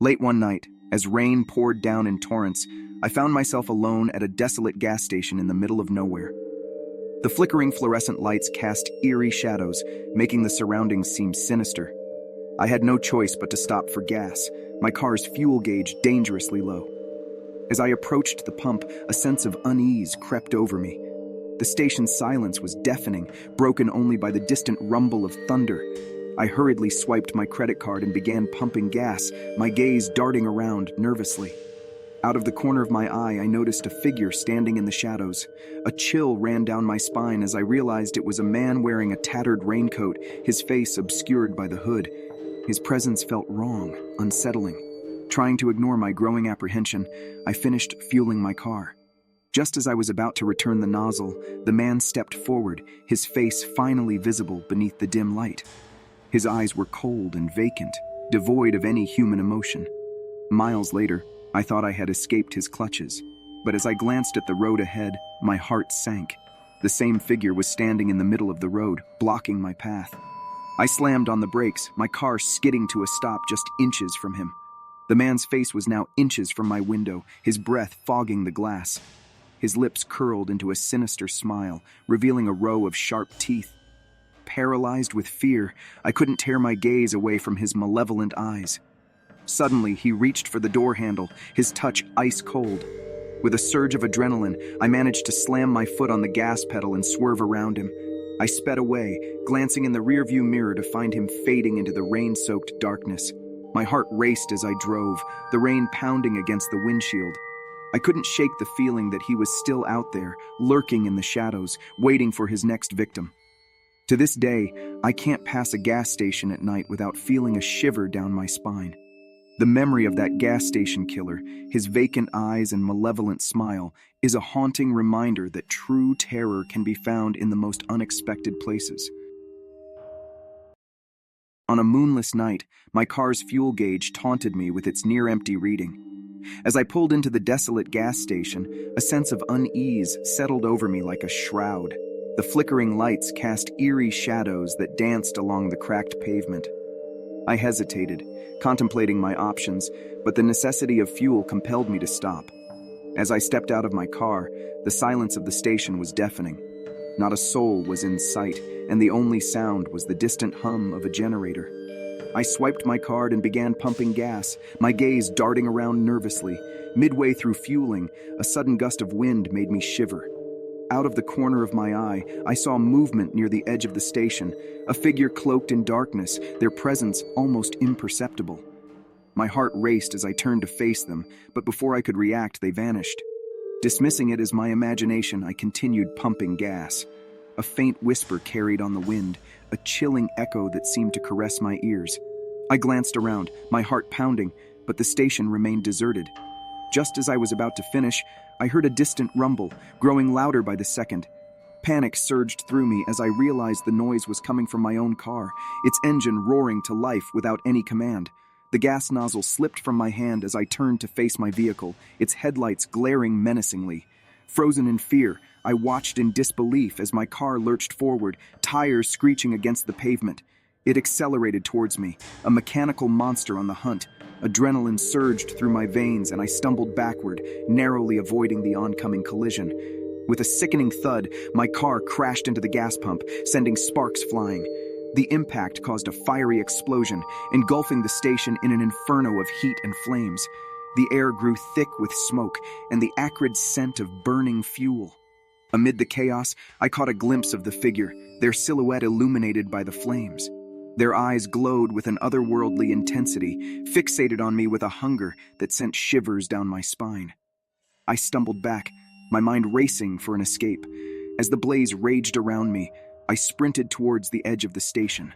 Late one night, as rain poured down in torrents, I found myself alone at a desolate gas station in the middle of nowhere. The flickering fluorescent lights cast eerie shadows, making the surroundings seem sinister. I had no choice but to stop for gas, my car's fuel gauge dangerously low. As I approached the pump, a sense of unease crept over me. The station's silence was deafening, broken only by the distant rumble of thunder. I hurriedly swiped my credit card and began pumping gas, my gaze darting around nervously. Out of the corner of my eye, I noticed a figure standing in the shadows. A chill ran down my spine as I realized it was a man wearing a tattered raincoat, his face obscured by the hood. His presence felt wrong, unsettling. Trying to ignore my growing apprehension, I finished fueling my car. Just as I was about to return the nozzle, the man stepped forward, his face finally visible beneath the dim light. His eyes were cold and vacant, devoid of any human emotion. Miles later, I thought I had escaped his clutches, but as I glanced at the road ahead, my heart sank. The same figure was standing in the middle of the road, blocking my path. I slammed on the brakes, my car skidding to a stop just inches from him. The man's face was now inches from my window, his breath fogging the glass. His lips curled into a sinister smile, revealing a row of sharp teeth. Paralyzed with fear, I couldn't tear my gaze away from his malevolent eyes. Suddenly, he reached for the door handle, his touch ice cold. With a surge of adrenaline, I managed to slam my foot on the gas pedal and swerve around him. I sped away, glancing in the rearview mirror to find him fading into the rain-soaked darkness. My heart raced as I drove, the rain pounding against the windshield. I couldn't shake the feeling that he was still out there, lurking in the shadows, waiting for his next victim. To this day, I can't pass a gas station at night without feeling a shiver down my spine. The memory of that gas station killer, his vacant eyes and malevolent smile, is a haunting reminder that true terror can be found in the most unexpected places. On a moonless night, my car's fuel gauge taunted me with its near-empty reading. As I pulled into the desolate gas station, a sense of unease settled over me like a shroud. The flickering lights cast eerie shadows that danced along the cracked pavement. I hesitated, contemplating my options, but the necessity of fuel compelled me to stop. As I stepped out of my car, the silence of the station was deafening. Not a soul was in sight, and the only sound was the distant hum of a generator. I swiped my card and began pumping gas, my gaze darting around nervously. Midway through fueling, a sudden gust of wind made me shiver. Out of the corner of my eye, I saw movement near the edge of the station, a figure cloaked in darkness, their presence almost imperceptible. My heart raced as I turned to face them, but before I could react, they vanished. Dismissing it as my imagination, I continued pumping gas. A faint whisper carried on the wind, a chilling echo that seemed to caress my ears. I glanced around, my heart pounding, but the station remained deserted. Just as I was about to finish, I heard a distant rumble, growing louder by the second. Panic surged through me as I realized the noise was coming from my own car, its engine roaring to life without any command. The gas nozzle slipped from my hand as I turned to face my vehicle, its headlights glaring menacingly. Frozen in fear, I watched in disbelief as my car lurched forward, tires screeching against the pavement. It accelerated towards me, a mechanical monster on the hunt. Adrenaline surged through my veins and I stumbled backward, narrowly avoiding the oncoming collision. With a sickening thud, my car crashed into the gas pump, sending sparks flying. The impact caused a fiery explosion, engulfing the station in an inferno of heat and flames. The air grew thick with smoke and the acrid scent of burning fuel. Amid the chaos, I caught a glimpse of the figure, their silhouette illuminated by the flames. Their eyes glowed with an otherworldly intensity, fixated on me with a hunger that sent shivers down my spine. I stumbled back, my mind racing for an escape. As the blaze raged around me, I sprinted towards the edge of the station.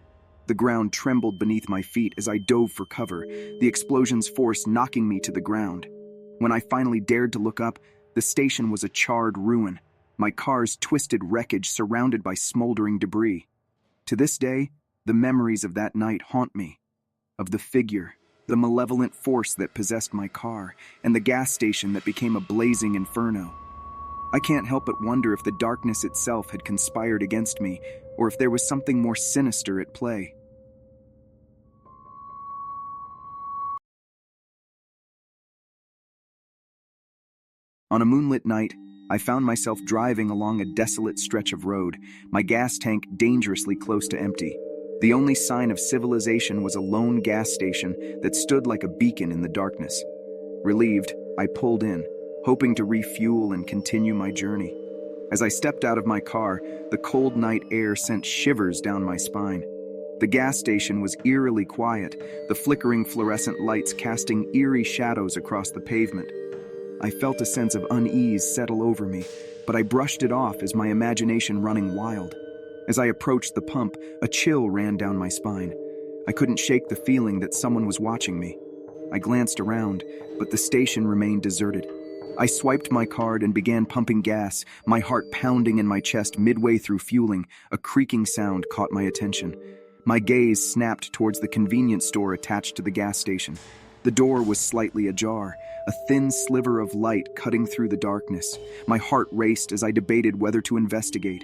The ground trembled beneath my feet as I dove for cover, the explosion's force knocking me to the ground. When I finally dared to look up, the station was a charred ruin, my car's twisted wreckage surrounded by smoldering debris. To this day, the memories of that night haunt me, of the figure, the malevolent force that possessed my car, and the gas station that became a blazing inferno. I can't help but wonder if the darkness itself had conspired against me, or if there was something more sinister at play. On a moonlit night, I found myself driving along a desolate stretch of road, my gas tank dangerously close to empty. The only sign of civilization was a lone gas station that stood like a beacon in the darkness. Relieved, I pulled in, hoping to refuel and continue my journey. As I stepped out of my car, the cold night air sent shivers down my spine. The gas station was eerily quiet, the flickering fluorescent lights casting eerie shadows across the pavement. I felt a sense of unease settle over me, but I brushed it off as my imagination running wild. As I approached the pump, a chill ran down my spine. I couldn't shake the feeling that someone was watching me. I glanced around, but the station remained deserted. I swiped my card and began pumping gas, my heart pounding in my chest midway through fueling. A creaking sound caught my attention. My gaze snapped towards the convenience store attached to the gas station. The door was slightly ajar, a thin sliver of light cutting through the darkness. My heart raced as I debated whether to investigate.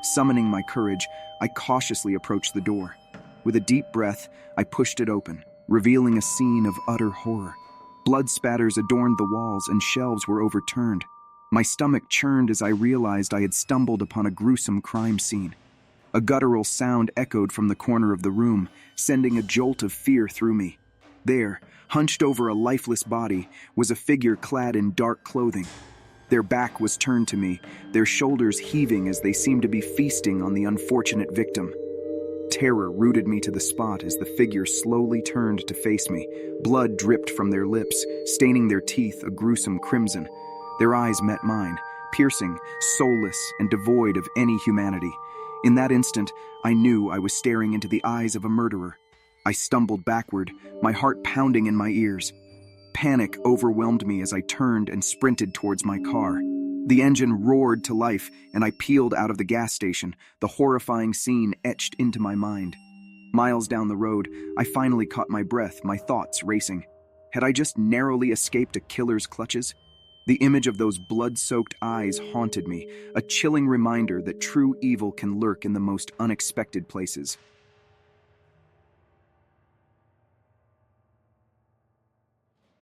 Summoning my courage, I cautiously approached the door. With a deep breath, I pushed it open, revealing a scene of utter horror. Blood spatters adorned the walls and shelves were overturned. My stomach churned as I realized I had stumbled upon a gruesome crime scene. A guttural sound echoed from the corner of the room, sending a jolt of fear through me. There, hunched over a lifeless body, was a figure clad in dark clothing. Their back was turned to me, their shoulders heaving as they seemed to be feasting on the unfortunate victim. Terror rooted me to the spot as the figure slowly turned to face me. Blood dripped from their lips, staining their teeth a gruesome crimson. Their eyes met mine, piercing, soulless, and devoid of any humanity. In that instant, I knew I was staring into the eyes of a murderer. I stumbled backward, my heart pounding in my ears. Panic overwhelmed me as I turned and sprinted towards my car. The engine roared to life, and I peeled out of the gas station, the horrifying scene etched into my mind. Miles down the road, I finally caught my breath, my thoughts racing. Had I just narrowly escaped a killer's clutches? The image of those blood-soaked eyes haunted me, a chilling reminder that true evil can lurk in the most unexpected places.